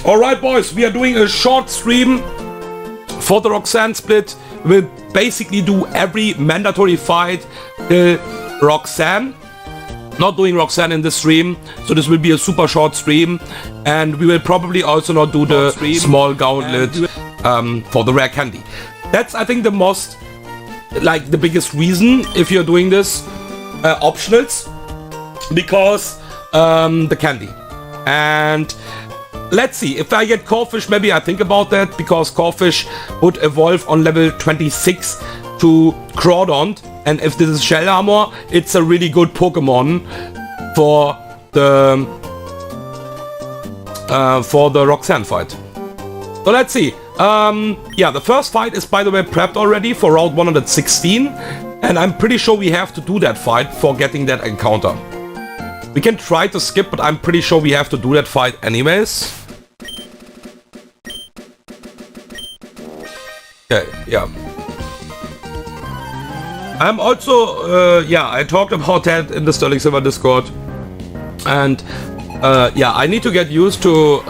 Alright boys, we are doing a short stream for the Roxanne split. We'll basically do every mandatory fight till Roxanne. Not doing Roxanne in this stream, so this will be a super short stream. And we will probably also not do the small gauntlet for the rare candy. That's, I think, the most, like, the biggest reason if you're doing this optionals. Because the candy. And let's see, if I get Corphish, maybe I think about that, because Corphish would evolve on level 26 to Crawdont, and if this is Shell Armor, it's a really good Pokemon for the Roxanne fight. So let's see. Yeah, the first fight is, by the way, prepped already for round 116, and I'm pretty sure we have to do that fight for getting that encounter. We can try to skip, but I'm pretty sure we have to do that fight anyways. Okay, yeah. I'm also, yeah, I talked about that in the Sterling Silver Discord. And, yeah, I need to get used to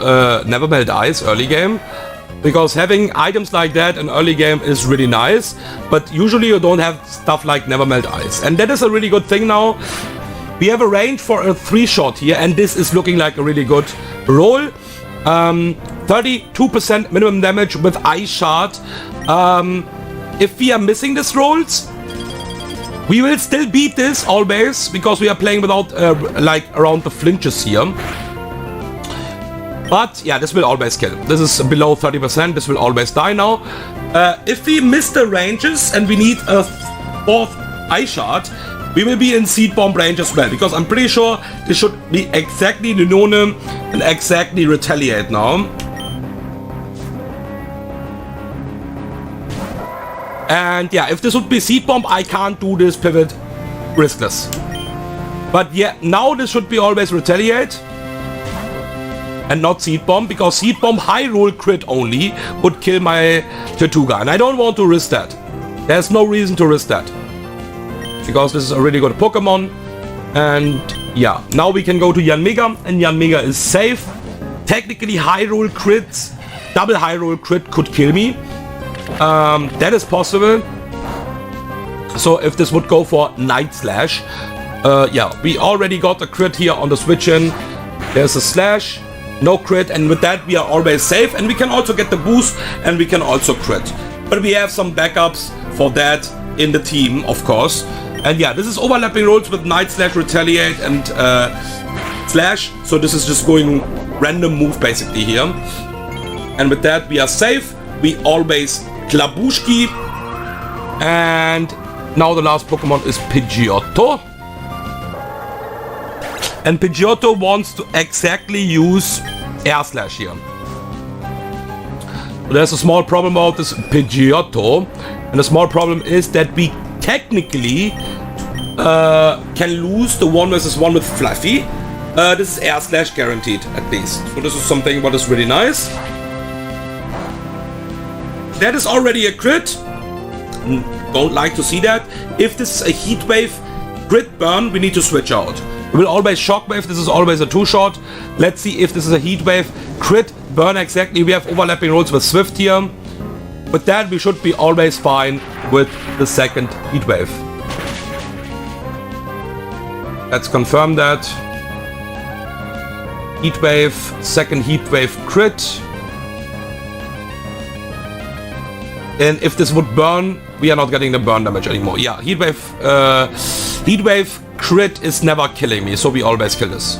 Never Melt Ice early game. Because having items like that in early game is really nice. But usually you don't have stuff like Never Melt Ice. And that is a really good thing now. We have a range for a 3-shot here, and this is looking like a really good roll. 32% minimum damage with Ice Shard. If we are missing these rolls, we will still beat this always, because we are playing without, like, around the flinches here. But, yeah, this will always kill. This is below 30%, this will always die now. If we miss the ranges and we need a 4th Ice Shard, we will be in Seed Bomb range as well, because I'm pretty sure this should be exactly Lunone and exactly Retaliate now. And yeah, if this would be Seed Bomb, I can't do this pivot riskless. But yeah, now this should be always Retaliate and not Seed Bomb, because Seed Bomb high roll crit only would kill my Tortuga, and I don't want to risk that. There's no reason to risk that, because this is a really good Pokemon. And yeah, now we can go to Yanmega, and Yanmega is safe. Technically high roll crit, double high roll crit could kill me. That is possible. So if this would go for Night Slash, yeah, we already got a crit here on the switch in. There's a slash, no crit, and with that we are always safe, and we can also get the boost, and we can also crit. But we have some backups for that in the team, of course. And yeah, this is overlapping rolls with Night Slash, Retaliate, and Slash. So this is just going random move basically here. And with that we are safe. We always Klabushki. And now the last Pokemon is Pidgeotto. And Pidgeotto wants to exactly use Air Slash here. There's a small problem about this Pidgeotto. And the small problem is that we technically can lose the 1v1 with Fluffy. This is Air Slash guaranteed, at least. So this is something what is really nice. That is already a crit. Don't like to see that. If this is a Heat Wave crit burn, we need to switch out. We will always Shockwave. This is always a 2-shot. Let's see if this is a Heat Wave crit burn exactly. We have overlapping rolls with Swift here. With that, we should be always fine with the second Heat Wave. Let's confirm that. Heat Wave, second Heat Wave crit. And if this would burn, we are not getting the burn damage anymore. Yeah, Heat Wave crit is never killing me, so we always kill this.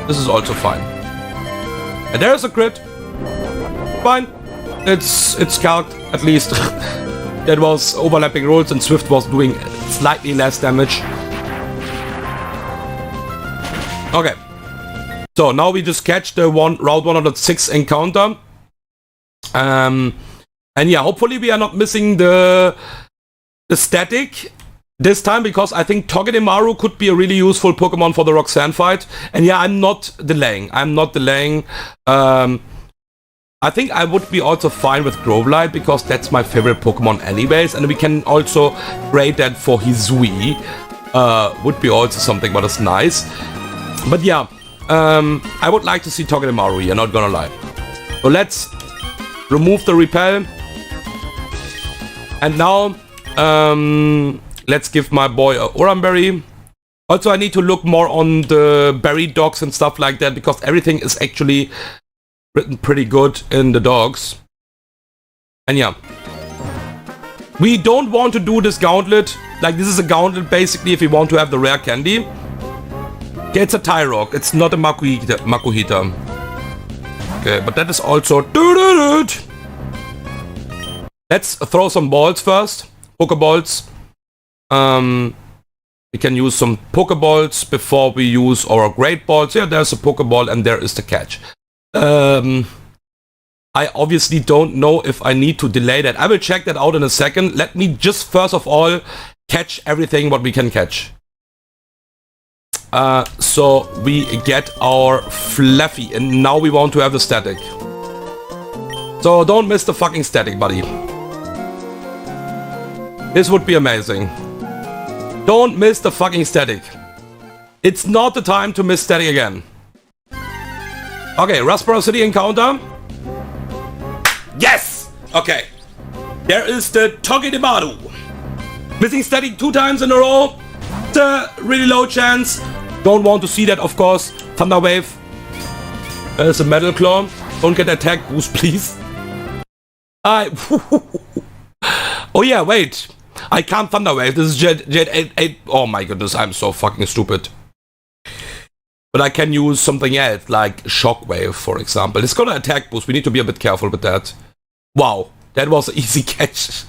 This is also fine. And there is a crit. Fine. It's calced, at least. That was overlapping rolls, and Swift was doing slightly less damage. Okay. So now we just catch the round 106 encounter. And yeah, hopefully we are not missing the static this time, because I think Togedemaru could be a really useful Pokemon for the Roxanne fight. And yeah, I'm not delaying. I think I would be also fine with Grovelight, because that's my favorite Pokemon anyways. And we can also trade that for Hisui. Would be also something what is nice. But yeah, I would like to see Togedemaru here, not gonna lie. So let's remove the repel. And now, let's give my boy a Oranberry. Also, I need to look more on the berry dogs and stuff like that, because everything is actually written pretty good in the dogs. And yeah. We don't want to do this gauntlet. Like, this is a gauntlet basically if we want to have the rare candy. Okay, it's a Tyrock. It's not a Makuhita. Okay, but that is also... Let's throw some balls first. Pokeballs. We can use some Pokeballs before we use our Great Balls. Yeah, there's a Pokeball and there is the catch. I obviously don't know if I need to delay that. I will check that out in a second. Let me just first of all catch everything what we can catch. So we get our Fluffy and now we want to have the static. So don't miss the fucking static, buddy. This would be amazing. Don't miss the fucking static. It's not the time to miss static again. Okay, Rustboro City encounter. Yes! Okay. There is the Togedemaru. Missing static 2 times in a row. It's a really low chance. Don't want to see that, of course. Thunder Wave. There's a Metal Claw. Don't get attack boost, please. Oh yeah, wait. I can't Thunder Wave. This is Jet 8. Oh my goodness, I'm so fucking stupid. But I can use something else, like Shockwave, for example. It's gonna attack boost. We need to be a bit careful with that. Wow, that was an easy catch.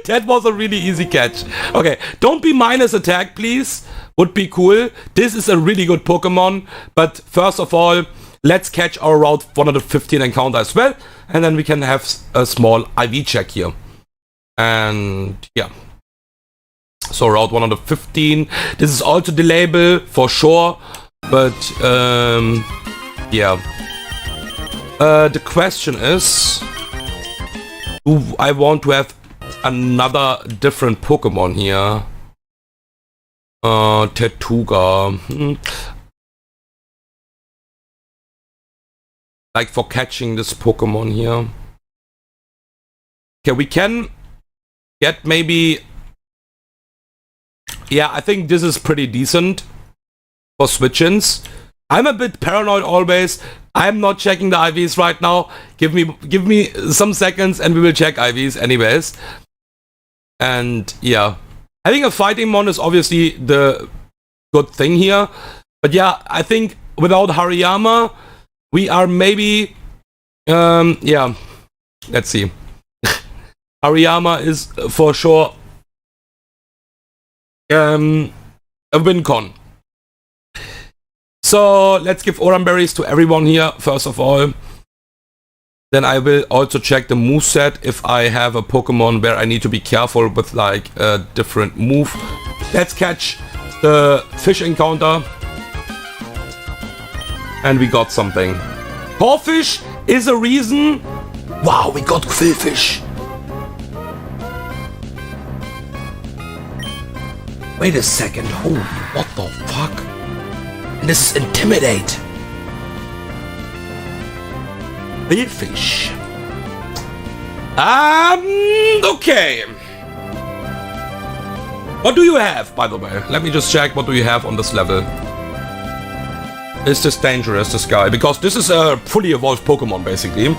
That was a really easy catch. Okay, don't be minus attack, please. Would be cool. This is a really good Pokemon. But first of all, let's catch our Route 115 encounter as well. And then we can have a small IV check here. And yeah. So Route 115. This is also delayable for sure. But yeah. The question is, do I want to have another different Pokemon here? Tetuga. Like for catching this Pokemon here. Okay, we can get maybe... Yeah, I think this is pretty decent for switch-ins. I'm a bit paranoid always. I'm not checking the IVs right now. Give me some seconds and we will check IVs anyways. And yeah. Having a fighting mon is obviously the good thing here. But yeah, I think without Hariyama, we are maybe... yeah. Let's see. Hariyama is for sure a win con. So let's give Oranberries to everyone here, first of all. Then I will also check the moveset if I have a Pokemon where I need to be careful with like a different move. Let's catch the fish encounter. And we got something. Corfish is a reason. Wow, we got Quillfish. Wait a second. Oh, what the fuck? And this is Intimidate. Quillfish. Okay. What do you have, by the way? Let me just check what do you have on this level. Is this dangerous, this guy? Because this is a fully evolved Pokemon, basically.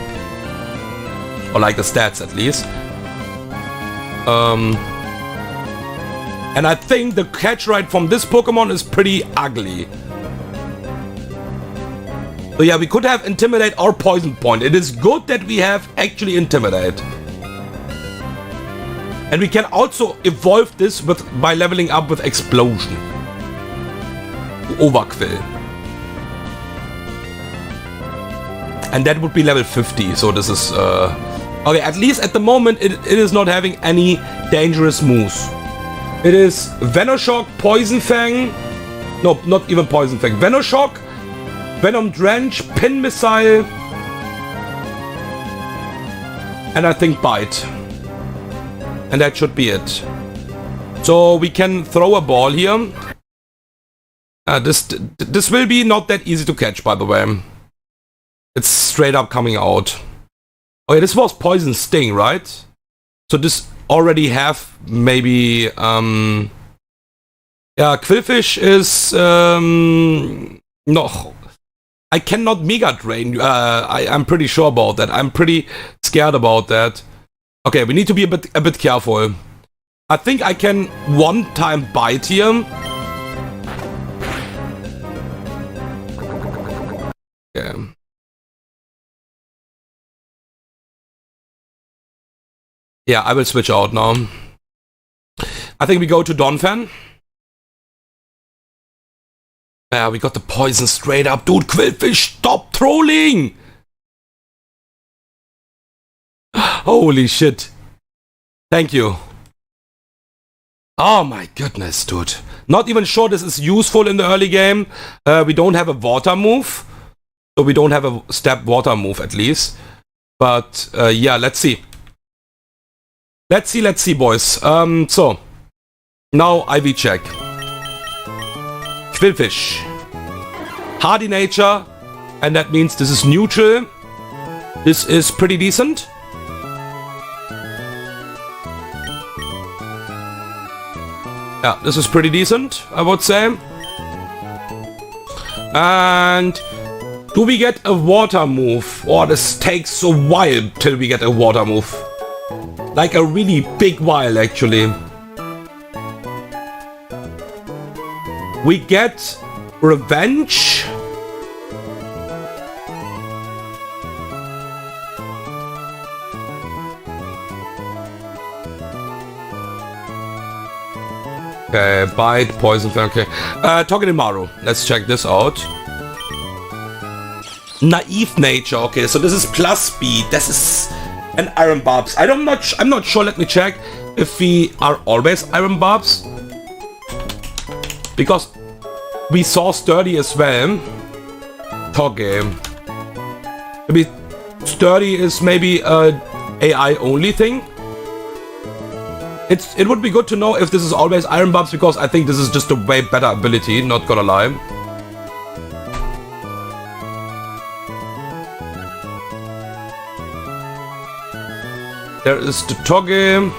Or like the stats, at least. And I think the catch rate from this Pokemon is pretty ugly. So yeah, we could have Intimidate or Poison Point. It is good that we have actually Intimidate. And we can also evolve this by leveling up with Explosion. Overquill. And that would be level 50, so this is... okay, at least at the moment it is not having any dangerous moves. It is Venoshock, Poison Fang... No, not even Poison Fang. Venoshock, Venom Drench, Pin Missile... And I think Bite. And that should be it. So we can throw a ball here. This will be not that easy to catch, by the way. It's straight up coming out. Okay, this was Poison Sting, right? So this already have maybe... yeah, Quillfish is... no... I cannot Mega Drain. I'm pretty sure about that. I'm pretty scared about that. Okay, we need to be a bit careful. I think I can one-time bite here. Okay. Yeah, I will switch out now. I think we go to Donphan. Yeah, we got the poison straight up. Dude, Quillfish, stop trolling! Holy shit. Thank you. Oh my goodness, dude. Not even sure this is useful in the early game. We don't have a water move. So we don't have a step water move at least. But yeah, let's see. Let's see, boys. So, now IV check. Quillfish. Hardy nature, and that means this is neutral. This is pretty decent. Yeah, this is pretty decent, I would say. And do we get a water move? Oh, this takes a while till we get a water move. Like a really big while, actually. We get Revenge. Okay, Bite, Poison, okay. Togedemaru, let's check this out. Naive Nature, okay, so this is plus speed. This is an Iron Barbs. I'm not sure, let me check if we are always Iron Barbs. Because we saw Sturdy as well. Toge. Maybe Sturdy is maybe a AI only thing. It would be good to know if this is always Iron Barbs, because I think this is just a way better ability, not gonna lie. There is the Toge.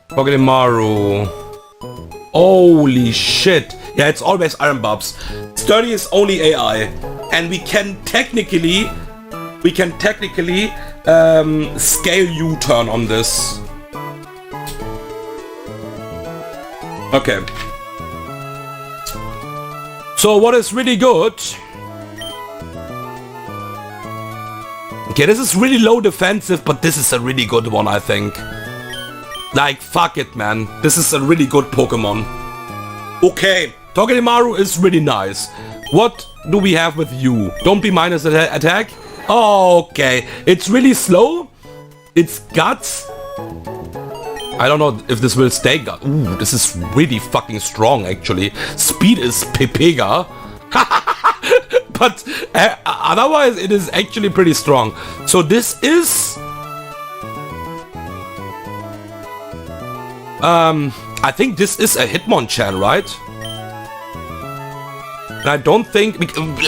Togedemaru. Holy shit. Yeah, it's always Iron Barbs. Sturdy is only AI. And we can technically scale U-turn on this. Okay. So what is really good... Okay, this is really low defensive, but this is a really good one, I think. Like, fuck it, man. This is a really good Pokemon. Okay, Togedemaru is really nice. What do we have with you? Don't be minus attack? Okay, it's really slow. It's guts. I don't know if this will stay guts. Ooh, this is really fucking strong, actually. Speed is Pepega. But otherwise, it is actually pretty strong. So this is... I think this is a Hitmonchan, right? And I don't think...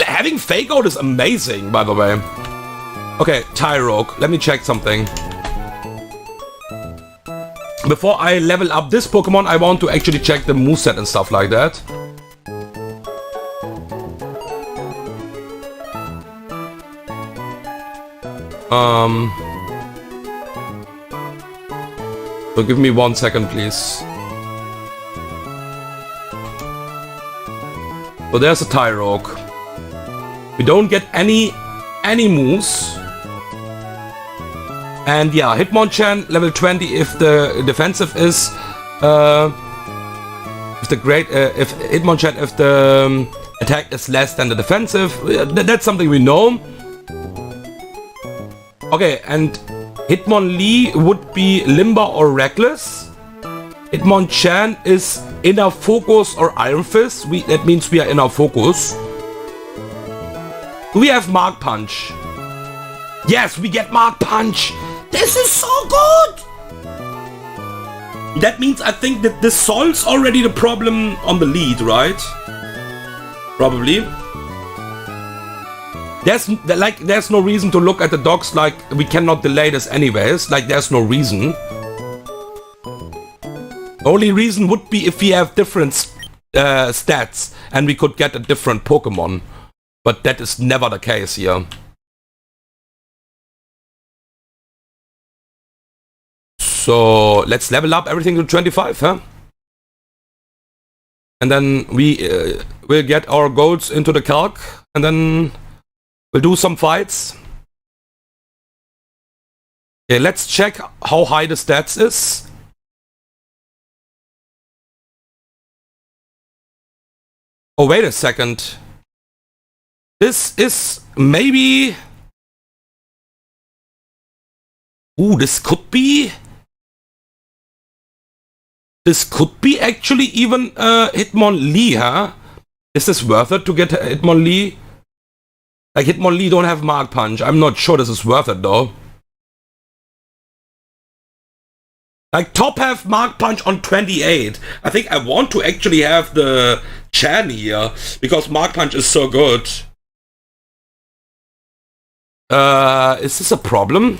Having Fake Out is amazing, by the way. Okay, Tyrogue. Let me check something. Before I level up this Pokemon, I want to actually check the moveset and stuff like that. So give me 1 second, please. So there's a Tyrogue. We don't get any moves. And yeah, Hitmonchan level 20 if the defensive is if Hitmonchan if the attack is less than the defensive. That's something we know. Okay, and Hitmonlee would be Limber or Reckless. Hitmonchan is Inner Focus or Iron Fist. That means we are Inner Focus. Do we have Mark Punch? Yes, we get Mark Punch. This is so good. That means I think that this solves already the problem on the lead, right? Probably. There's no reason to look at the docs like we cannot delay this anyways. Like there's no reason. The only reason would be if we have different stats and we could get a different Pokemon. But that is never the case here. So let's level up everything to 25, huh? And then we will get our goals into the calc, and then we'll do some fights. Okay, let's check how high the stats is. Oh, wait a second. This is maybe... Ooh, this could be... This could be actually even Hitmonlee, huh? Is this worth it to get Hitmonlee? Like, Hitmonlee don't have Mark Punch. I'm not sure this is worth it, though. Like, top have Mark Punch on 28. I think I want to actually have the Chan here, because Mark Punch is so good. Is this a problem?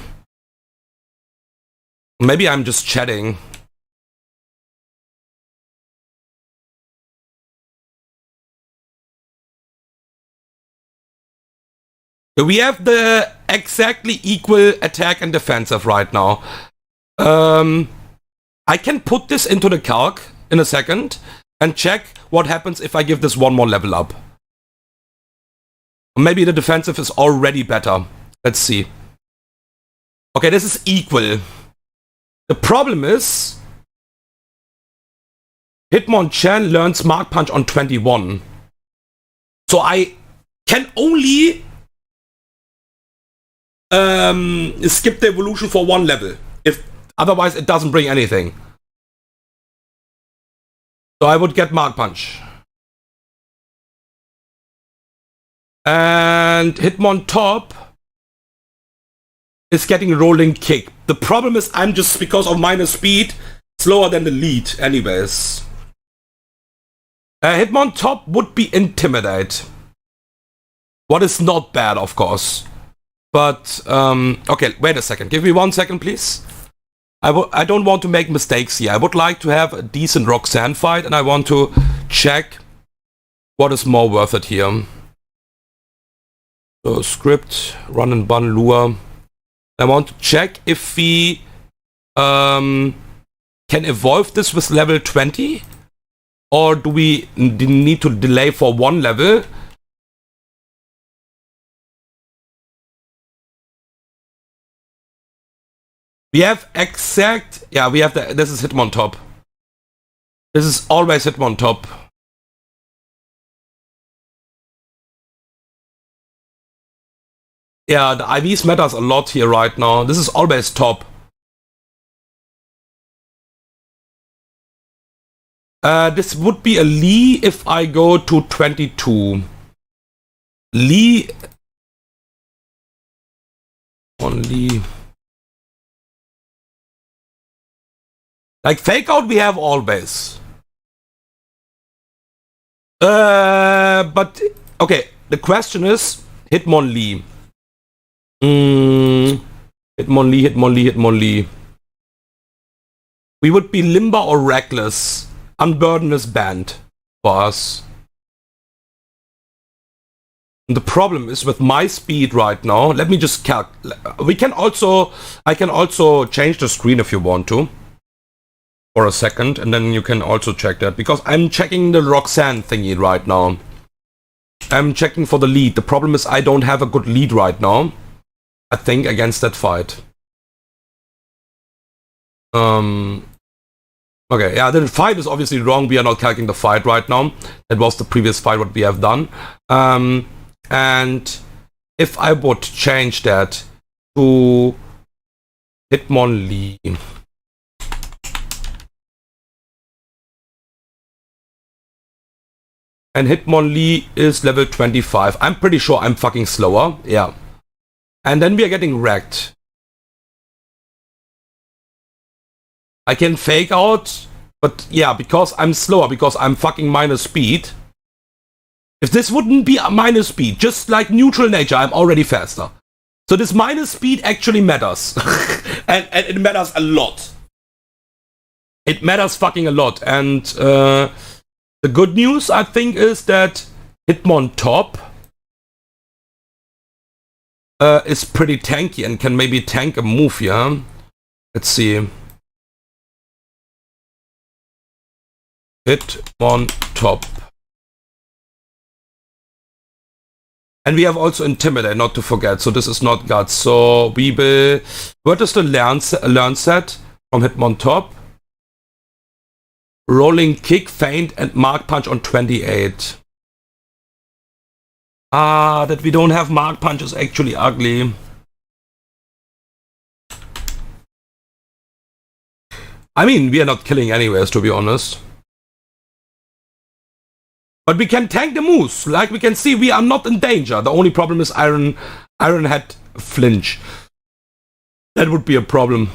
Maybe I'm just chatting. We have the exactly equal attack and defensive right now. I can put this into the calc in a second and check what happens if I give this one more level up. Maybe the defensive is already better. Let's see. Okay, this is equal. The problem is Hitmonchan learns Mark Punch on 21. So I can only skip the evolution for one level. If otherwise it doesn't bring anything. So I would get Mark Punch. And Hitmontop is getting Rolling Kick. The problem is I'm just, because of minus speed, slower than the lead anyways. Hitmontop would be Intimidate. What is not bad, of course. But, okay, wait a second. Give me 1 second, please. I don't want to make mistakes here. I would like to have a decent Roxanne fight, and I want to check what is more worth it here. So, script, run and bun, lure. I want to check if we can evolve this with level 20, or do we need to delay for one level? We have exact... Yeah, we have the... This is Hitmontop. This is always Hitmontop. Yeah, the IVs matters a lot here right now. This is always top. This would be a Lee if I go to 22. Lee... Only... Like, Fake Out we have always. But, okay, the question is, Hitmonlee. Hitmonlee. We would be Limber or Reckless. Unburden is banned for us. And the problem is with my speed right now, let me just calculate. I can also change the screen if you want to. For a second, and then you can also check that, because I'm checking the Roxanne thingy right now. I'm checking for the lead. The problem is I don't have a good lead right now, I think, against that fight. Okay, yeah, the fight is obviously wrong. We are not calculating the fight right now. That was the previous fight what we have done. And if I would change that to Hitmonlee. And Hitmonlee is level 25. I'm pretty sure I'm fucking slower. Yeah. And then we are getting wrecked. I can fake out, but yeah, because I'm slower, because I'm fucking minus speed. If this wouldn't be a minus speed, just like neutral nature, I'm already faster. So this minus speed actually matters. and it matters a lot. It matters fucking a lot. And the good news, I think, is that Hitmontop is pretty tanky and can maybe tank a move here. Let's see. Hitmontop. And we have also Intimidate, not to forget. So this is not Guts. So we will... What is the learn set from Hitmontop? Rolling Kick, Feint, and Mark Punch on 28. Ah, that we don't have Mark Punch is actually ugly. I mean, we are not killing anyways, to be honest. But we can tank the moves. Like we can see, we are not in danger. The only problem is Iron Head flinch. That would be a problem.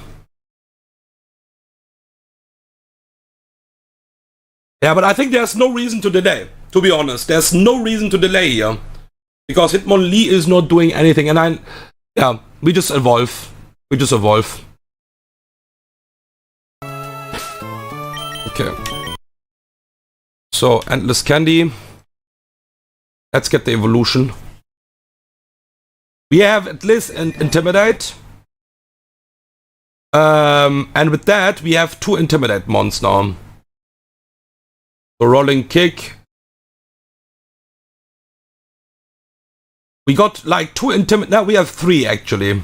Yeah, but I think there's no reason to delay. To be honest, there's no reason to delay here. Because Hitmonlee is not doing anything. And we just evolve. We just evolve. Okay. So, Endless Candy. Let's get the evolution. We have at least Intimidate. And with that, we have 2 Intimidate mons now. So, Rolling Kick. We got like 2 Intimidate. Now we have 3 actually.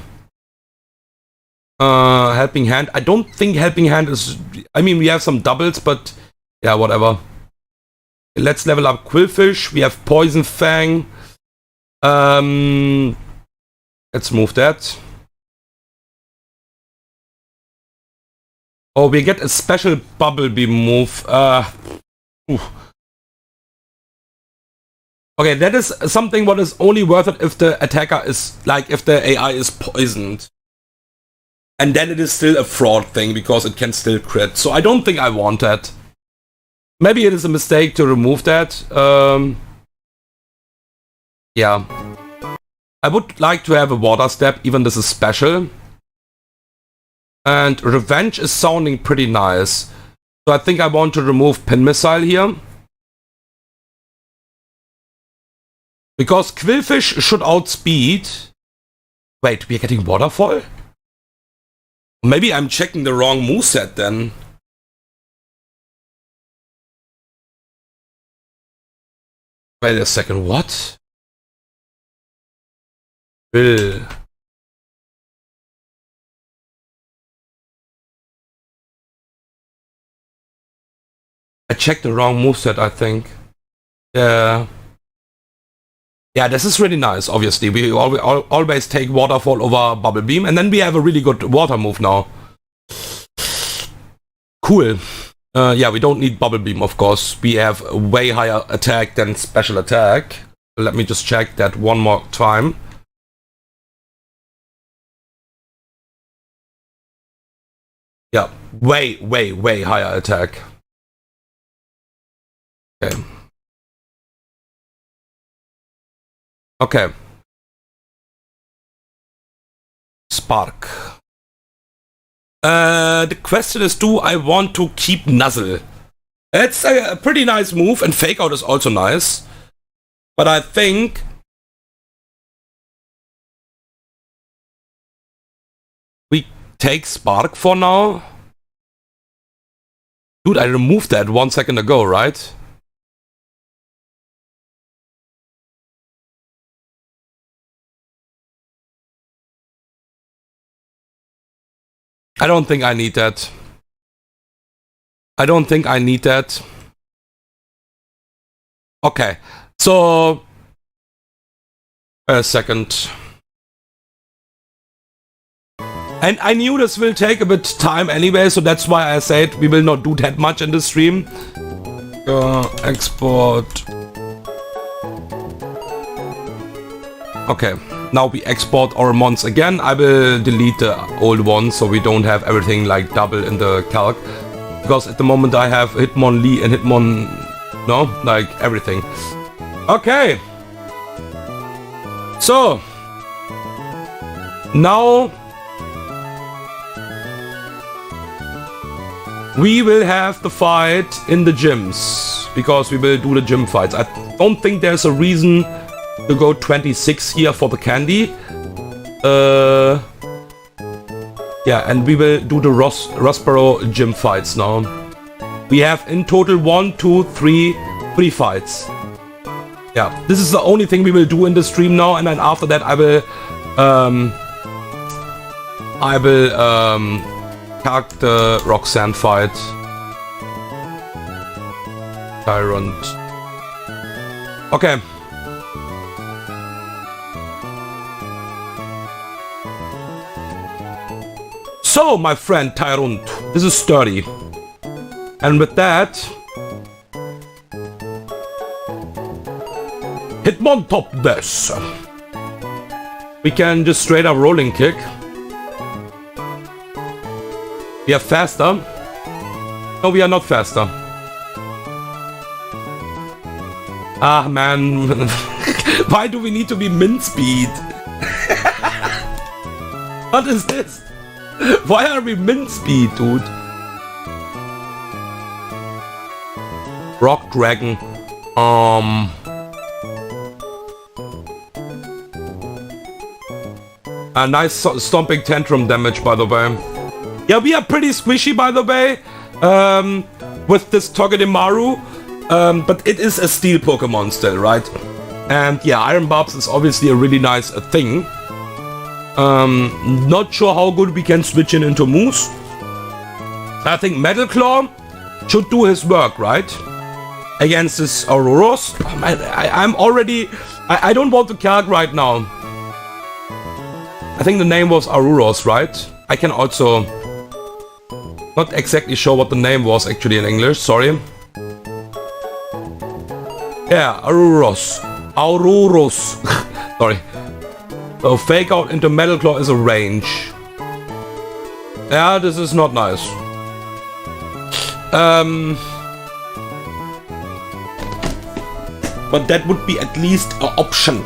Helping Hand. I don't think Helping Hand is... I mean, we have some doubles, but... Yeah, whatever. Let's level up Quillfish. We have Poison Fang. Let's move that. Oh, we get a special Bubble Beam move. Okay, that is something what is only worth it if the attacker is, like, if the AI is poisoned. And then it is still a fraud thing, because it can still crit. So I don't think I want that. Maybe it is a mistake to remove that. Yeah. I would like to have a Water Step, even this is special. And Revenge is sounding pretty nice. So I think I want to remove Pin Missile here. Because Quillfish should outspeed... Wait, we are getting Waterfall? Maybe I'm checking the wrong moveset then. Wait a second, what? Will. I checked the wrong moveset, I think. Yeah. Yeah, this is really nice, obviously. We always take Waterfall over Bubble Beam, and then we have a really good water move now. Cool. Yeah, we don't need Bubble Beam, of course. We have a way higher attack than special attack. Let me just check that one more time. Yeah, way higher attack. Okay. Okay. Spark. The question is, do I want to keep Nuzzle? It's a pretty nice move, and Fake Out is also nice. But I think... we take Spark for now. Dude, I removed that 1 second ago, right? I don't think I need that. I don't think I need that. Okay, so... a second. And I knew this will take a bit time anyway, so that's why I said we will not do that much in the stream. Export. Okay. Now we export our mons again. I will delete the old ones so we don't have everything like double in the calc. Because at the moment I have Hitmonlee and Hitmon... No? Like everything. Okay. So. Now. We will have the fight in the gyms. Because we will do the gym fights. I don't think there's a reason to go 26 here for the candy. Yeah, and we will do the Rosborough gym fights now. We have in total 3 fights. Yeah, this is the only thing we will do in the stream now, and then after that I will calc the Roxanne fight. Tyrant. Okay. So, my friend Tyrant, this is sturdy. And with that, Hitmon top this. We can just straight up rolling kick. We are faster. No, we are not faster. Ah, man. Why do we need to be min speed? What is this? Why are we min speed, dude? Rock Dragon. A nice stomping tantrum damage, by the way. Yeah, we are pretty squishy, by the way, with this Togedemaru. But it is a steel Pokemon still, right? And yeah, Iron Barbs is obviously a really nice thing. Not sure how good we can switch into Moose. I think Metal Claw should do his work, right? Against this Auroros. I'm already... I don't want to calc right now. I think the name was Auroros, right? I can also... Not exactly sure what the name was actually in English, sorry. Yeah, Auroros. Auroros. Sorry. So Fake Out into Metal Claw is a range. Yeah, this is not nice. But that would be at least an option.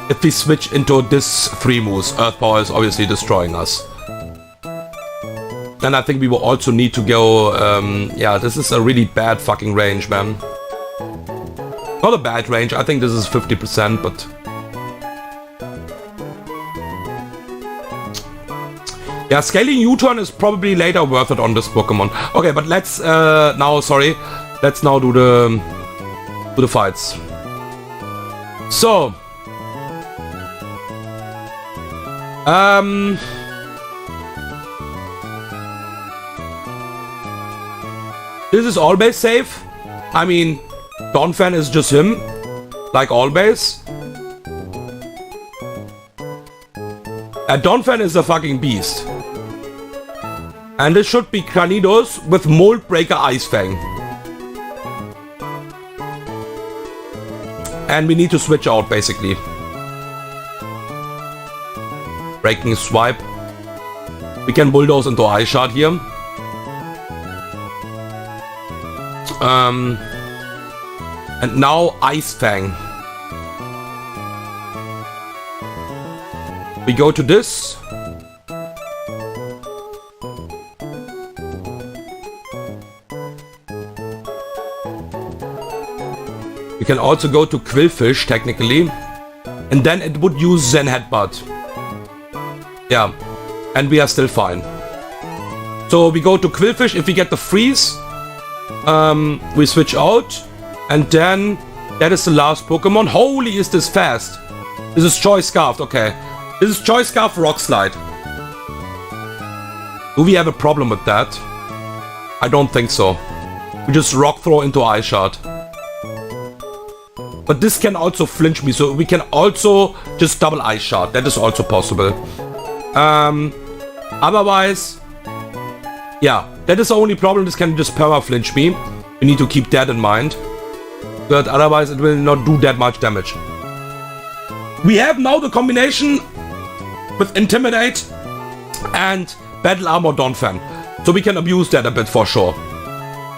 If we switch into this 3 moves, Earth Power is obviously destroying us. Then I think we will also need to go... yeah, this is a really bad fucking range, man. Not a bad range, I think this is 50%, but... Yeah, scaling U-turn is probably later worth it on this Pokemon. Okay, but let's now, sorry, let's now do the fights. So, this is always safe. I mean, Donphan is just him, like always. Donphan is a fucking beast. And this should be Cranidos with Mold Breaker Ice Fang. And we need to switch out, basically. Breaking Swipe. We can Bulldoze into Ice Shard here. And now Ice Fang. We go to this. We can also go to Quillfish, technically. And then it would use Zen Headbutt. Yeah. And we are still fine. So we go to Quillfish. If we get the freeze, we switch out. And then that is the last Pokemon. Holy, is this fast. This is Choice Scarf, okay. This is Choice Scarf Rock Slide. Do we have a problem with that? I don't think so. We just Rock Throw into Ice Shard. But this can also flinch me, so we can also just double Ice Shard. That is also possible. Otherwise, yeah, that is the only problem. This can just perma flinch me. We need to keep that in mind. But otherwise it will not do that much damage. We have now the combination with Intimidate and Battle Armor Donphan. So we can abuse that a bit for sure.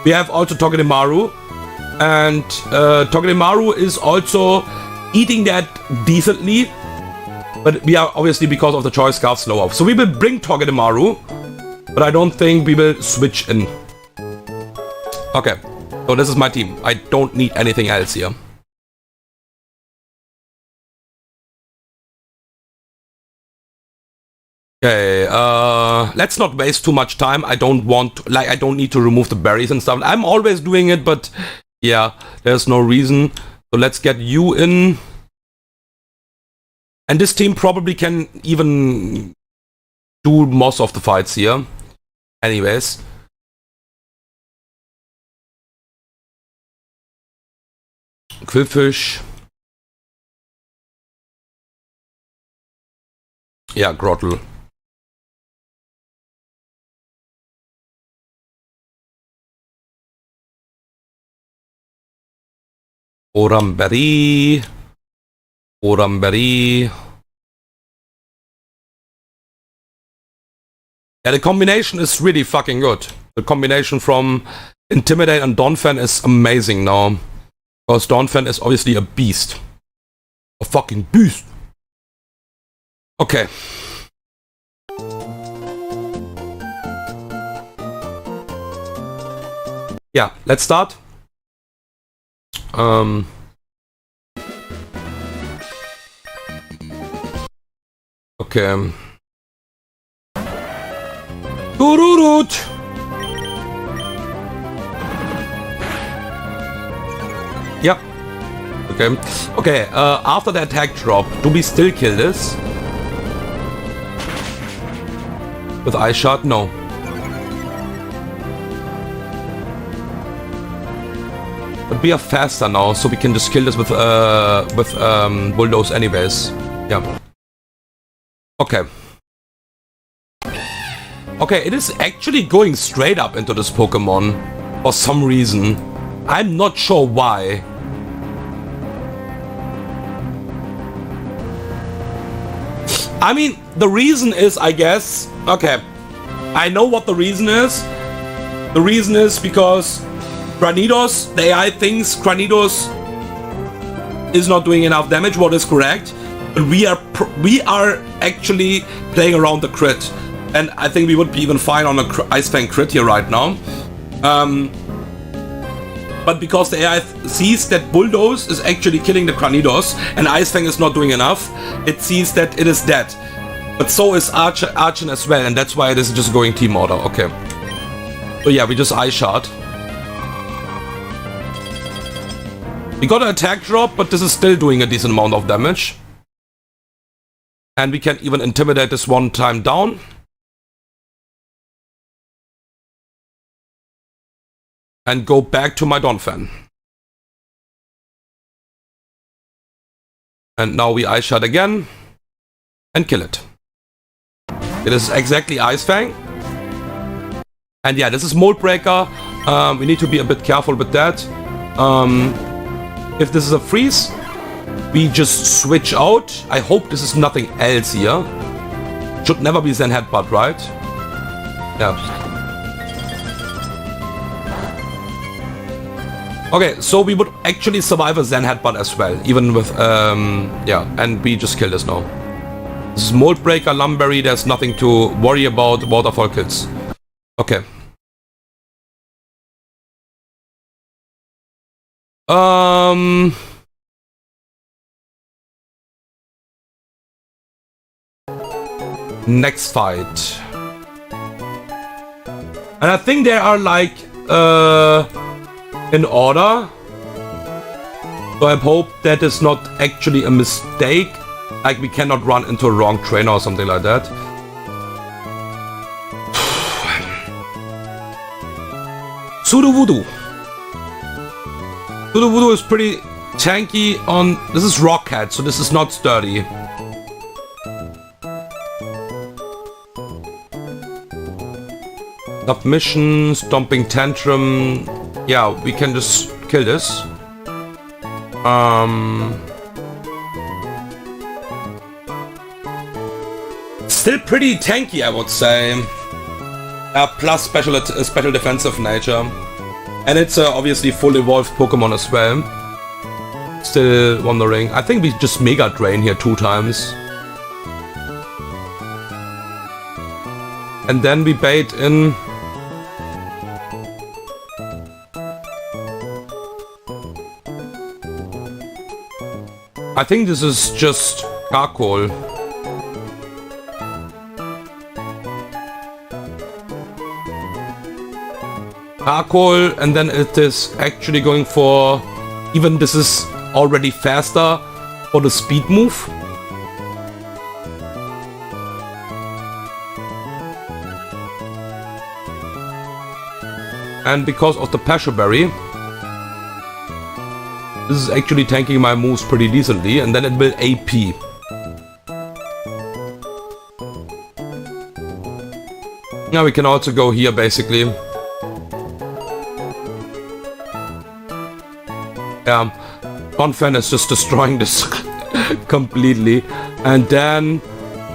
We have also Togedemaru. And Togedemaru is also eating that decently. But we are obviously, because of the choice scarf, slower. So we will bring Togedemaru. But I don't think we will switch in. Okay. So this is my team. I don't need anything else here. Okay, let's not waste too much time. I don't need to remove the berries and stuff. I'm always doing it, but yeah, there's no reason. So let's get you in. And this team probably can even do most of the fights here. Anyways. Quillfish. Yeah, Grottle. Oramberry. Oramberry. Yeah, the combination is really fucking good. The combination from Intimidate and Donphan is amazing now. Because Donphan is obviously a beast. A fucking beast. Okay. Yeah, let's start. Okay. Tururut. Yep. Okay. Okay, after the attack drop, do we still kill this? With Ice Shot? No. But we are faster now, so we can just kill this with Bulldoze anyways. Yeah. Okay. Okay, it is actually going straight up into this Pokemon for some reason. I'm not sure why. I mean, the reason is, I guess... Okay, I know what the reason is. The reason is because Granidos, the AI thinks Granidos is not doing enough damage, what is correct. But we are actually playing around the crit. And I think we would be even fine on a Ice Fang crit here right now. But because the AI sees that Bulldoze is actually killing the Granidos and Ice Fang is not doing enough, it sees that it is dead. But so is Archon as well, and that's why it is just going team order. Okay. So yeah, we just Ice Shard. We got an attack drop, but this is still doing a decent amount of damage. And we can even intimidate this one time down. And go back to my Donphan. And now we Ice Shot again. And kill it. It is exactly Ice Fang. And yeah, this is Mold Breaker. We need to be a bit careful with that. If this is a freeze, we just switch out. I hope this is nothing else here. Should never be Zen Headbutt, right? Yeah. Okay, so we would actually survive a Zen Headbutt as well, even with, yeah, and we just kill this now. This is Mold Breaker, Lumberry, there's nothing to worry about, waterfall kills. Okay. Next fight. And I think there are like, in order. So I hope that is not actually a mistake. Like we cannot run into a wrong trainer or something like that. Sudowoodo. Sudowoodo is pretty tanky on... This is Rockhead, so this is not sturdy. Submission, Stomping Tantrum. Yeah, we can just kill this. Still pretty tanky, I would say. Plus special defensive nature. And it's obviously full evolved Pokemon as well. Still wondering. I think we just Mega Drain here 2 times. And then we bait in... I think this is just charcoal. Charcoal, and then it is actually going for... Even this is already faster for the speed move. And because of the Passion Berry, this is actually tanking my moves pretty decently, and then it will AP. Now we can also go here basically. Yeah, Donphan is just destroying this completely. And then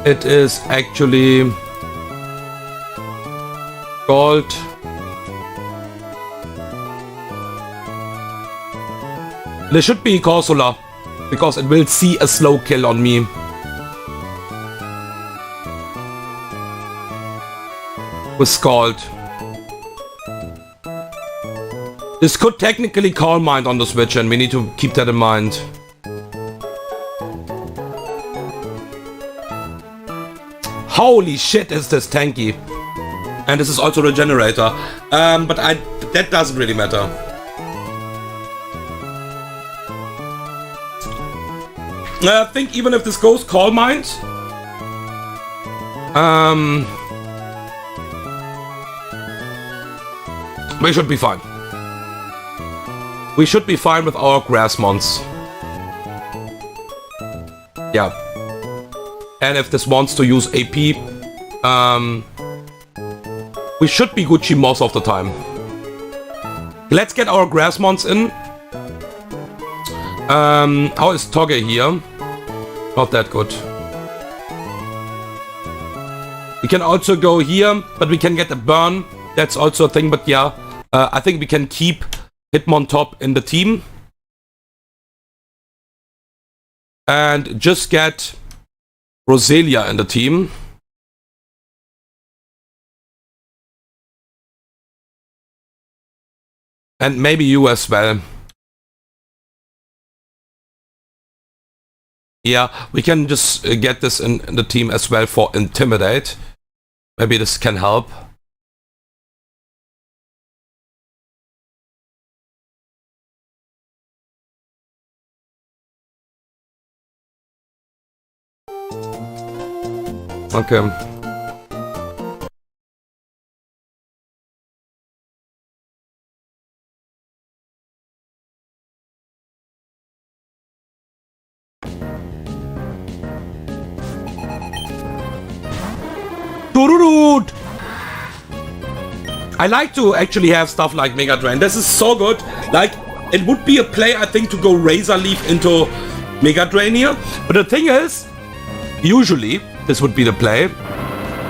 it is actually gold. There should be Corsola, because it will see a slow kill on me. With Scald. This could technically Calm Mind on the switch, and we need to keep that in mind. Holy shit, is this tanky. And this is also Regenerator. But that doesn't really matter. I think even if this goes Calm Mind, we should be fine. We should be fine with our Grass Mons. Yeah. And if this wants to use AP, we should be Gucci most of the time. Let's get our Grass Mons in. How is Toge here? Not that good. We can also go here, but we can get a burn. That's also a thing, but yeah. I think we can keep Hitmontop in the team. And just get Roselia in the team. And maybe you as well. Yeah, we can just get this in the team as well for Intimidate. Maybe this can help. Okay. I like to actually have stuff like Mega Drain. This is so good. Like, it would be a play, I think, to go Razor Leaf into Mega Drain here. But the thing is, usually, this would be the play.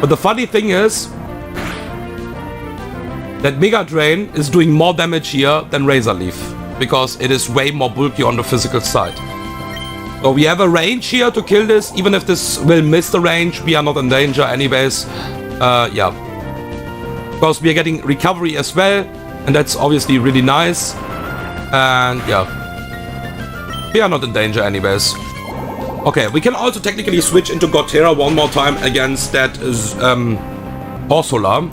But the funny thing is that Mega Drain is doing more damage here than Razor Leaf, because it is way more bulky on the physical side. So we have a range here to kill this. Even if this will miss the range, we are not in danger anyways. Yeah. Because we are getting recovery as well, and that's obviously really nice. And yeah. We are not in danger anyways. Okay, we can also technically switch into Gottera one more time against that Corsola.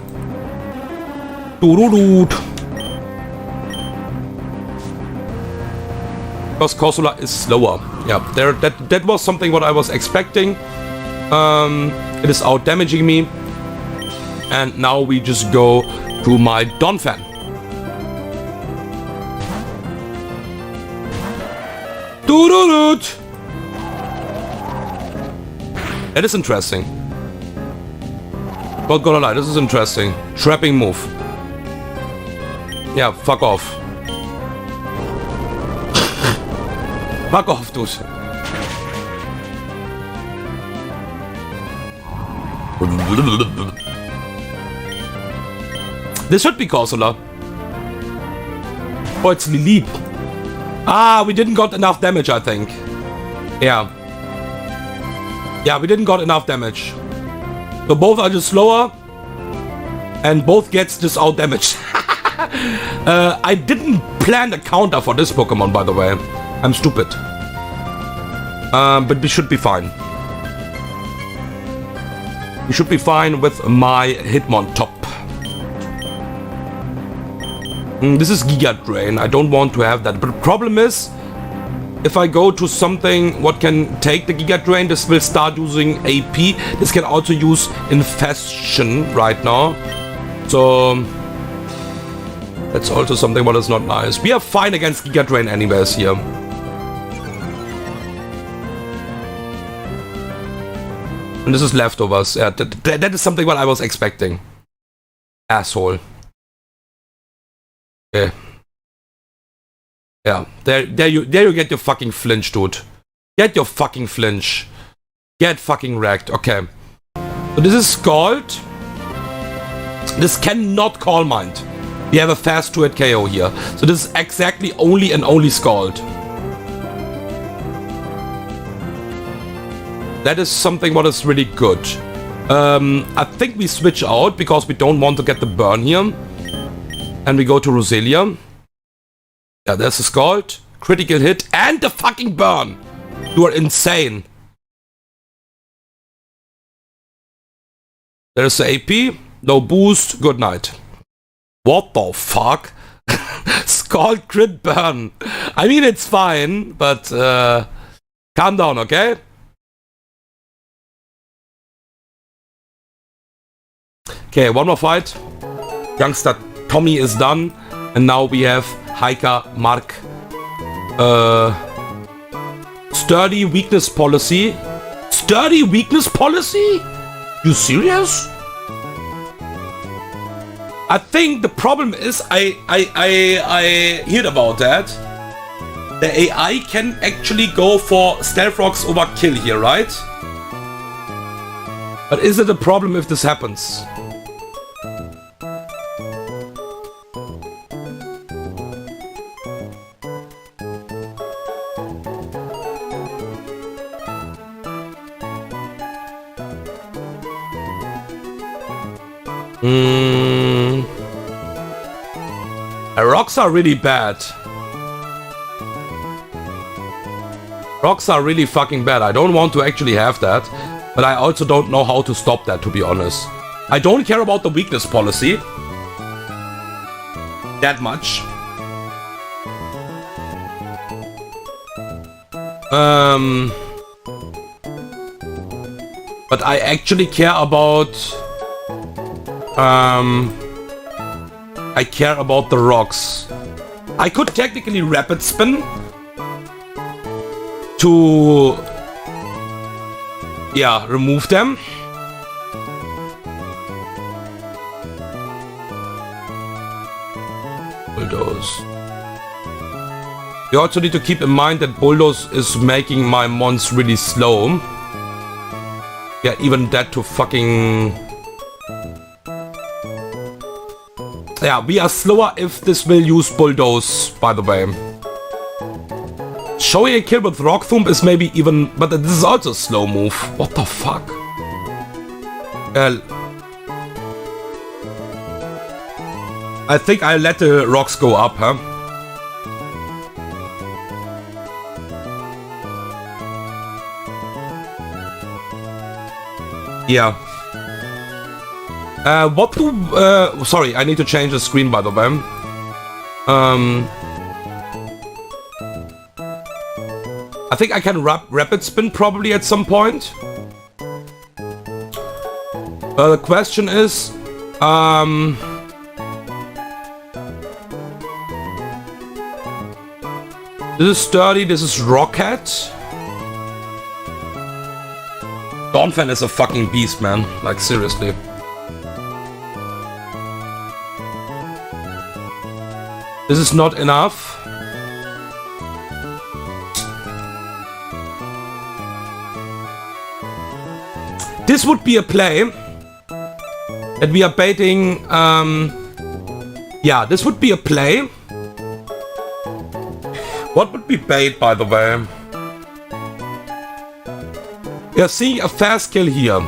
Because Corsola is slower. Yeah, that was something what I was expecting. It is out damaging me. And now we just go to my Donphan. That is interesting. Not gonna lie, this is interesting. Trapping move. Yeah, fuck off. Fuck off, dude. This should be Corsola. Oh, it's Lilip. Ah, we didn't got enough damage, I think. Yeah. Yeah, we didn't got enough damage. So both are just slower. And both gets just out damaged. I didn't plan a counter for this Pokemon, by the way. I'm stupid. But we should be fine. We should be fine with my Hitmon top. This is Giga Drain. I don't want to have that. But the problem is, if I go to something what can take the Giga Drain, this will start using AP. This can also use Infestation right now. So that's also something what is not nice. We are fine against Giga Drain anyways here. And this is leftovers. Yeah, that is something what I was expecting. Asshole. Okay. Yeah, there you get your fucking flinch, dude. Get your fucking flinch. Get fucking wrecked. Okay. So this is Scald. This cannot Call Mind. We have a fast 2-hit KO here. So this is exactly only and only Scald. That is something what is really good. I think we switch out because we don't want to get the burn here. And we go to Roselia. Yeah, there's a Scald. Critical hit and the fucking burn. You are insane. There's the AP. No boost. Good night. What the fuck? Scald crit burn. I mean, it's fine, but calm down, okay? Okay, one more fight. Youngster Tommy is done. And now we have Hiker Mark. Sturdy weakness policy. Sturdy weakness policy? You serious? I think the problem is I heard about that. The AI can actually go for Stealth Rocks over kill here, right? But is it a problem if this happens? Rocks are really bad. Rocks are really fucking bad. I don't want to actually have that. But I also don't know how to stop that, to be honest. I don't care about the weakness policy. That much. But I actually care about... I care about the rocks. I could technically rapid spin to, yeah, remove them. Bulldoze. You also need to keep in mind that Bulldoze is making my mons really slow. Yeah, even that to fucking... Yeah, we are slower if this will use Bulldoze, by the way. Showing a kill with Rock Thump is maybe even... But this is also a slow move. What the fuck? I think I'll let the rocks go up, huh? Yeah. What do... sorry, I need to change the screen, by the way. I think I can rapid spin probably at some point. The question is... this is Sturdy, this is Rocket. Dawnfan is a fucking beast, man. Like, seriously. This is not enough. This would be a play that we are baiting. Yeah, this would be a play. What would be bait, by the way? Yeah, seeing a fast kill here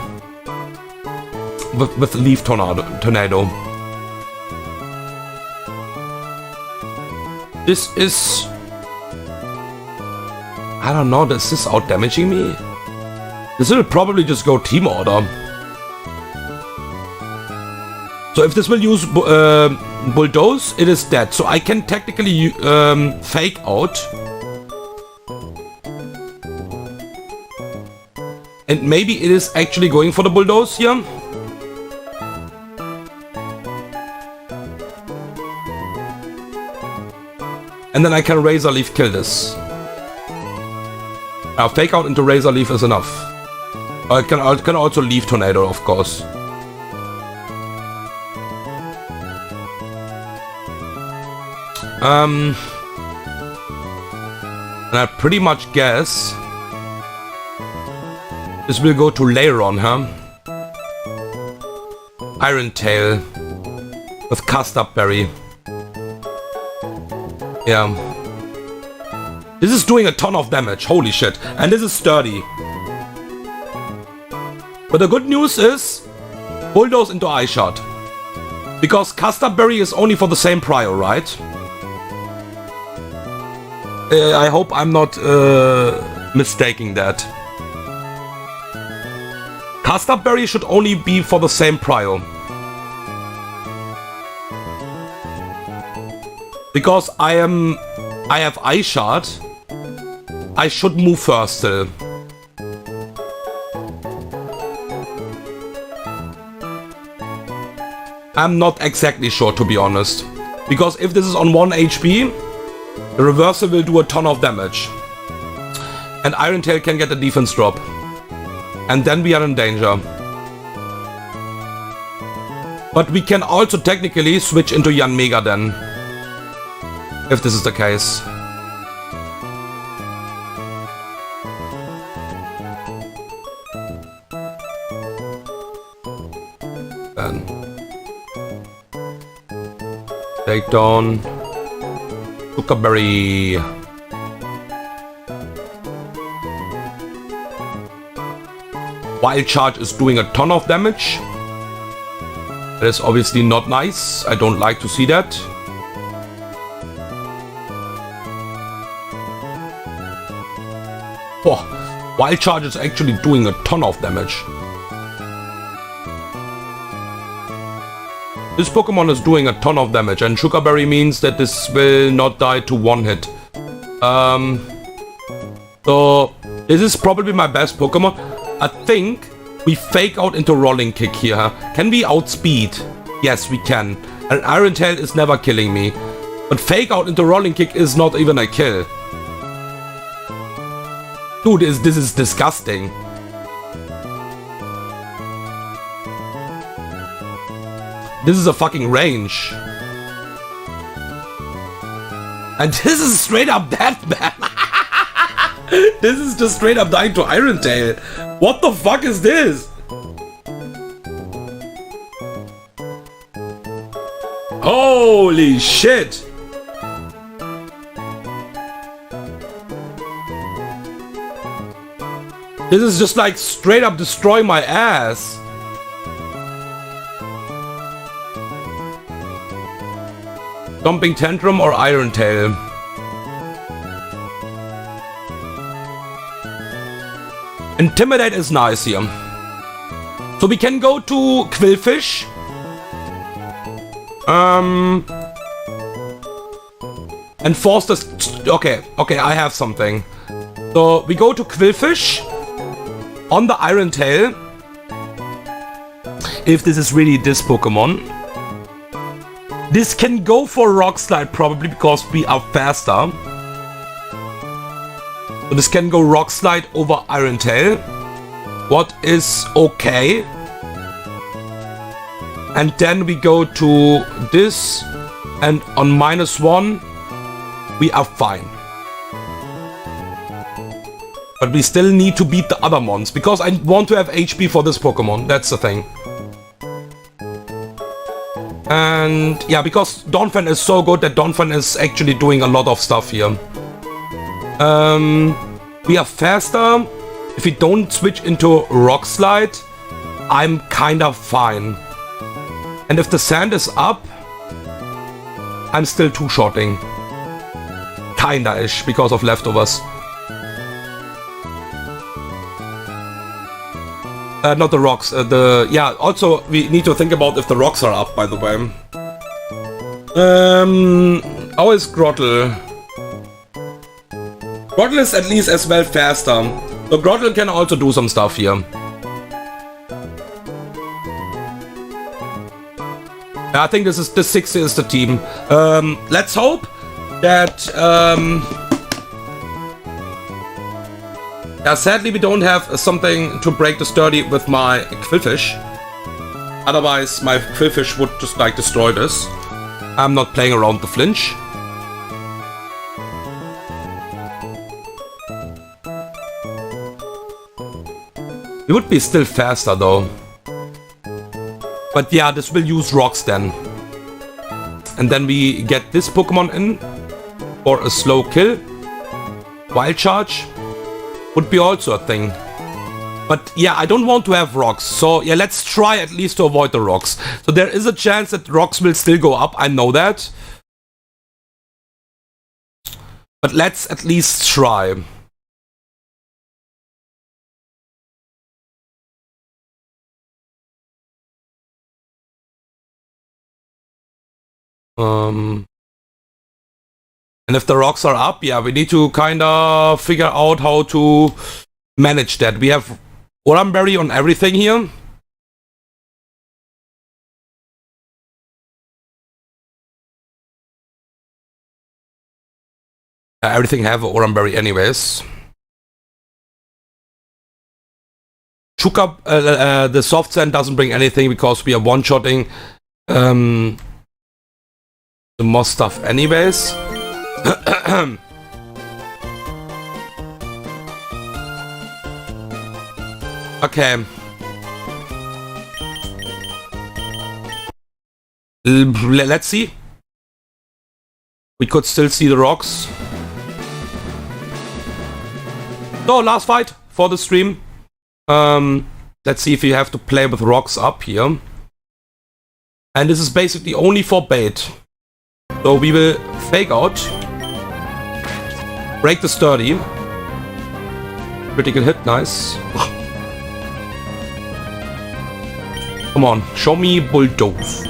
with Leaf Tornado. This is... I don't know, is this out damaging me? This will probably just go team order. So if this will use Bulldoze, it is dead. So I can technically fake out. And maybe it is actually going for the Bulldoze here. And then I can Razor Leaf kill this. Now fake out into Razor Leaf is enough. I can also Leaf Tornado, of course. And I pretty much guess this will go to Leiron, huh? Iron Tail with Custard Berry. Yeah. This is doing a ton of damage, holy shit. And this is sturdy. But the good news is Bulldoze into Eye Shot. Because Custard Berry is only for the same prio, right? I hope I'm not mistaking that. Custard Berry should only be for the same prio. Because I have Eye Shot, I should move first still. I'm not exactly sure, to be honest. Because if this is on 1 HP, the reversal will do a ton of damage. And Iron Tail can get a defense drop. And then we are in danger. But we can also technically switch into Yanmega then. If this is the case. Then take down Sugarberry. Wild Charge is doing a ton of damage. That is obviously not nice. I don't like to see that. Oh, Wild Charge is actually doing a ton of damage. This Pokemon is doing a ton of damage, and Sugarberry means that this will not die to one hit. So this is probably my best Pokemon. I think we fake out into Rolling Kick here. Huh? Can we outspeed? Yes, we can. And Iron Tail is never killing me. But fake out into Rolling Kick is not even a kill. Dude, this is disgusting. This is a fucking range. And this is straight up death, man. This is just straight up dying to Iron Tail. What the fuck is this? Holy shit. This is just like straight up destroy my ass. Stomping Tantrum or Iron Tail? Intimidate is nice here. So we can go to Quillfish. And force this. Okay, I have something. So we go to Quillfish on the Iron Tail. If this is really this Pokemon. This can go for Rock Slide probably because we are faster. So this can go Rock Slide over Iron Tail. What is okay. And then we go to this And on -1, we are fine. But we still need to beat the other mons, because I want to have HP for this Pokemon. That's the thing. And yeah, because Donphan is so good that Donphan is actually doing a lot of stuff here. We are faster. If we don't switch into Rock Slide, I'm kind of fine. And if the sand is up, I'm still two-shotting. Kinda-ish, because of leftovers. Not the rocks, yeah, also we need to think about if the rocks are up, by the way. How is Grottle? Grottle is at least as well faster. So Grottle can also do some stuff here. I think this 60 is the team. Let's hope that sadly we don't have something to break the sturdy with my Quillfish. Otherwise my Quillfish would just like destroy this. I'm not playing around the flinch. It would be still faster though. But yeah, this will use rocks then. And then we get this Pokemon in for a slow kill. Wild Charge would be also a thing. But yeah, I don't want to have rocks. So yeah, let's try at least to avoid the rocks. So there is a chance that rocks will still go up. I know that. But let's at least try. And if the rocks are up, yeah, we need to kind of figure out how to manage that. We have Oramberry on everything here. Everything have Oramberry anyways. Shuka, the soft sand doesn't bring anything because we are one-shotting the moss stuff anyways. Okay. Let's see. We could still see the rocks. So, last fight for the stream. Let's see if we have to play with rocks up here. And this is basically only for bait. So we will fake out. Break the sturdy. Critical hit, nice. Come on, show me bulldoze.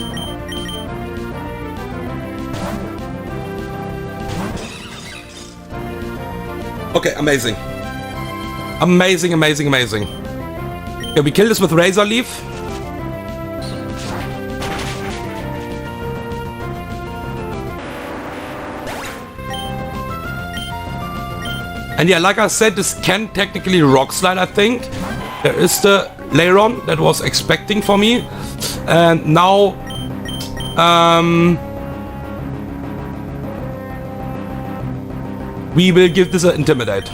Okay, amazing. Amazing, amazing, amazing. Okay, we kill this with Razor Leaf. And yeah, like I said, this can technically Rock Slide, I think. There is the Lairon that was expecting for me. And now... we will give this an Intimidate.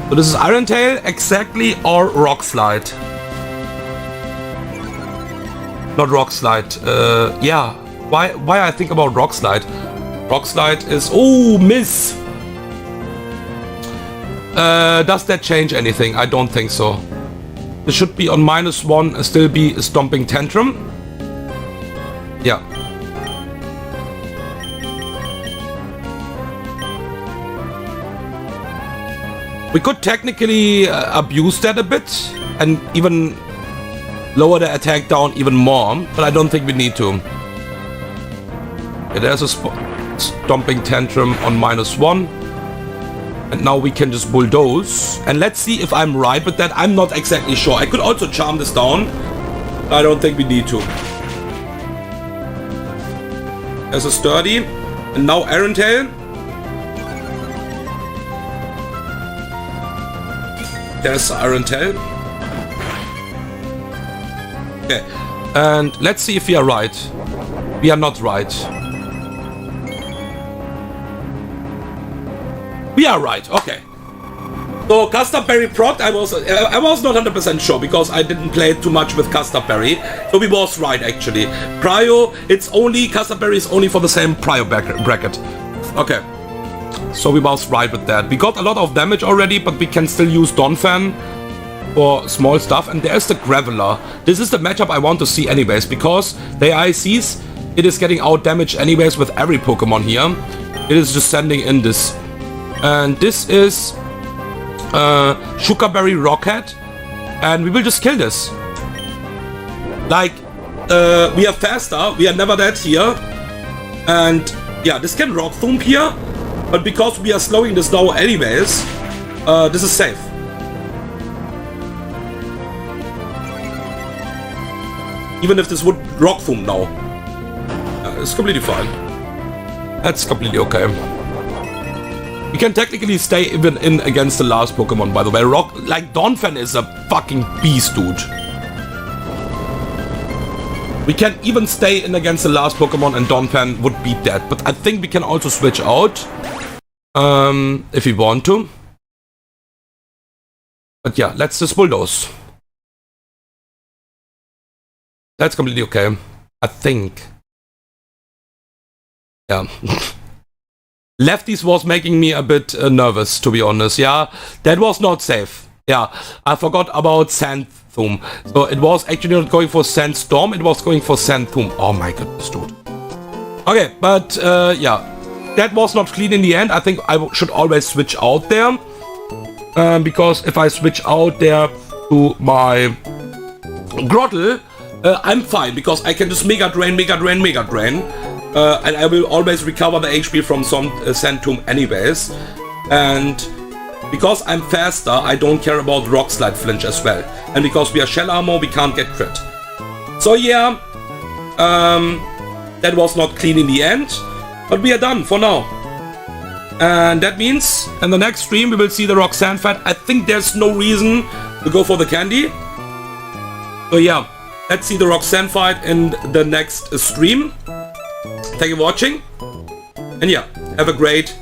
So this is Iron Tail, exactly, or Rock Slide. Not Rock Slide. Yeah. Why I think about Rock Slide? Rock Slide is... Oh, miss! Does that change anything? I don't think so. This should be on -1, still be a Stomping Tantrum. Yeah. We could technically abuse that a bit and even lower the attack down even more, but I don't think we need to. Okay, there's a Stomping Tantrum on -1. And now we can just bulldoze. And let's see if I'm right with that. I'm not exactly sure. I could also charm this down. I don't think we need to. There's a sturdy. And now Iron Tail. There's Iron Tail. Okay. And let's see if we are right. We are not right. We are right, okay. So Custard Berry Prot, I was not 100% sure because I didn't play too much with Custard Berry. So we was right actually. Prio, it's only, Custard Berry is only for the same Prio bracket. Okay. So we was right with that. We got a lot of damage already, but we can still use Donphan for small stuff. And there's the Graveler. This is the matchup I want to see anyways, because the ICs, it is getting out damage anyways with every Pokemon here. It is just sending in this. And this is Sugarberry Rocket, and we will just kill this. Like, we are faster, we are never dead here, and yeah, this can Rock Thump here, but because we are slowing this down anyways, this is safe. Even if this would Rock Thump now, it's completely fine. That's completely okay. We can technically stay even in against the last Pokemon, by the way. Like, Donphan is a fucking beast, dude. We can even stay in against the last Pokemon and Donphan would beat that. But I think we can also switch out. If we want to. But yeah, let's just bulldoze. That's completely okay. I think. Yeah. Lefties was making me a bit nervous, to be honest. Yeah, that was not safe. Yeah, I forgot about Sandthum. So it was actually not going for Sandstorm, it was going for Sandthum. Oh my goodness, dude. Okay, but yeah, that was not clean in the end. I think I should always switch out there. Because if I switch out there to my Grottle, I'm fine, because I can just Mega Drain, Mega Drain, Mega Drain. And I will always recover the HP from some Sandtomb anyways. And because I'm faster, I don't care about Rock Slide Flinch as well. And because we are Shell Armor, we can't get crit. So yeah, that was not clean in the end. But we are done for now. And that means in the next stream we will see the Rock Sand fight. I think there's no reason to go for the candy. So yeah, let's see the Rock Sand fight in the next stream. Thank you for watching, and yeah, have a great